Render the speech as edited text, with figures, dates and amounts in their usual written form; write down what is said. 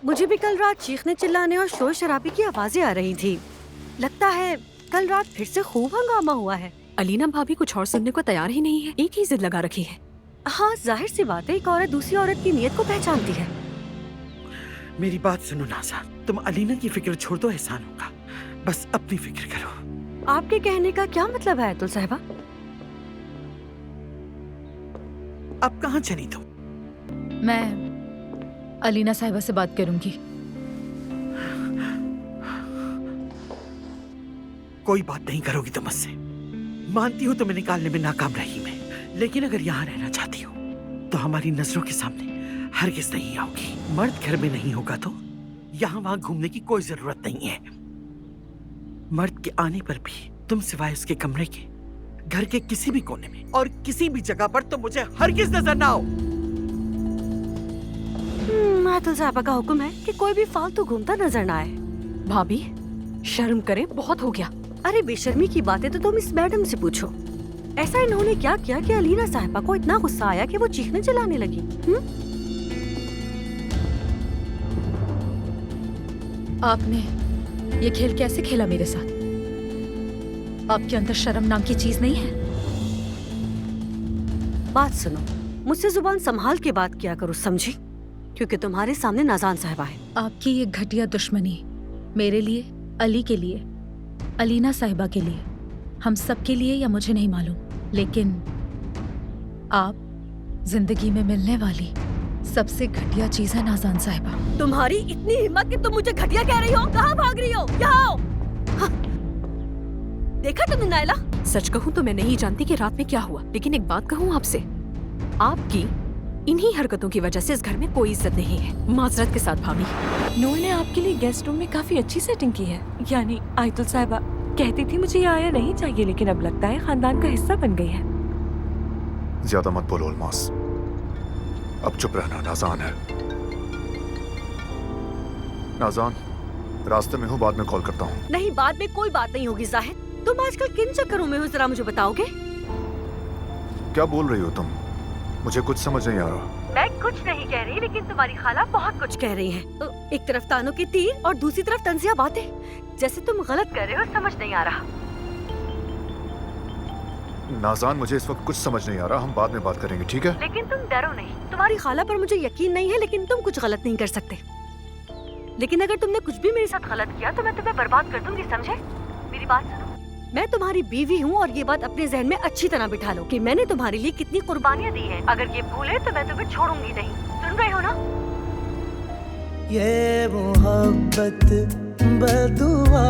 मुझे भी कल रात चीखने चिल्लाने और शोर शराबे की आवाजें आ रही थी। लगता है कल रात फिर से खूब हंगामा हुआ है। अलीना भाभी कुछ और सुनने को तैयार ही नहीं है, एक ही जिद लगा रखी है। हाँ, जाहिर सी बात है, एक औरत दूसरी औरत की नीयत को पहचानती है। मेरी बात सुनो नाज़ा, तुम अलीना की फिक्र छोड़ दो, एहसान होगा। बस अपनी फिक्र करो। आपके कहने का क्या मतलब है आयतुल साहिबा? अब कहाँ चली तुम? मैं अलीना साहिबा से बात करूंगी। कोई बात नहीं करोगी तुम मुझसे। मानती हूँ तुम्हें निकालने में नाकाम रही मैं, लेकिन अगर यहाँ रहना चाहती हो तो हमारी नजरों के सामने हरगिज नहीं आओगी। मर्द घर में नहीं होगा तो यहाँ वहाँ घूमने की कोई जरूरत नहीं है। मर्द के आने पर भी तुम सिवाय उसके कमरे के घर के किसी भी कोने में और किसी भी जगह पर तुम मुझे हरगिज नजर ना आओ। आयतुल साहिबा का हुक्म है कि कोई भी फालतू घूमता नजर ना आए। भाभी शर्म करें, बहुत हो गया। अरे बेशर्मी की बातें तो तुम इस मैडम से पूछो। ऐसा इन्होंने क्या किया कि अलीना साहिबा को इतना गुस्सा आया कि वो चीखने चिल्लाने लगी? आपने ये खेल कैसे खेला मेरे साथ? आपके अंदर शर्म नाम की चीज नहीं है? बात सुनो, मुझसे जुबान संभाल के बात किया करो, समझी? क्योंकि तुम्हारे सामने नाज़ान साहिबा है। आपकी ये घटिया दुश्मनी मेरे लिए, अली के लिए, अलीना साहिबा के लिए, हम सब के लिए या मुझे नहीं मालूम, लेकिन आप जिंदगी में मिलने वाली सबसे घटिया चीज है नाज़ान साहिबा। तुम्हारी इतनी हिम्मत कि तुम मुझे घटिया कह रही हो? कहाँ भाग रही हो? यहाँ आओ। हाँ। देखा तुमने नायला? सच कहूँ तो मैं नहीं जानती कि रात में क्या हुआ, लेकिन एक बात कहूँ आपसे, आपकी इन्हीं हरकतों की वजह से इस घर में कोई इज्जत नहीं है। माजरत के साथ भाभी। नूर ने आपके लिए गेस्ट रूम में काफी अच्छी सेटिंग की है। यानी आयतुल साहिबा कहती थी मुझे ये आया नहीं चाहिए, लेकिन अब लगता है खानदान का हिस्सा बन गई है। ज्यादा मत बोलो अलमास, अब चुप रहना। नाज़ान है। नाज़ान, रास्ते में हूँ, बाद में कॉल करता हूँ। नहीं, बाद में कोई बात नहीं होगी जाहिद। तुम आजकल किन चक्करों में हो, जरा मुझे बताओगे? क्या बोल रही हो तुम? मुझे कुछ समझ नहीं आ रहा। मैं कुछ नहीं कह रही, लेकिन तुम्हारी खाला बहुत कुछ कह रही है। एक तरफ तानों की तीर और दूसरी तरफ तंजिया बातें। जैसे तुम गलत कर रहे हो, समझ नहीं आ रहा। नाज़ान, मुझे इस वक्त कुछ समझ नहीं आ रहा, हम बाद में बात करेंगे, ठीक है? लेकिन तुम डरो नहीं। तुम्हारी खाला पर मुझे यकीन नहीं है, लेकिन तुम कुछ गलत नहीं कर सकते। लेकिन अगर तुमने कुछ भी मेरे साथ गलत किया तो मैं तुम्हें बर्बाद कर दूंगी, समझे? मेरी बात सुनो, मैं तुम्हारी बीवी हूँ और ये बात अपने जहन में अच्छी तरह बिठा लो कि मैंने तुम्हारे लिए कितनी कुर्बानियाँ दी हैं। अगर ये भूले तो मैं तुम्हें छोड़ूंगी नहीं। सुन रहे हो ना? ये मोहब्बत बदुआ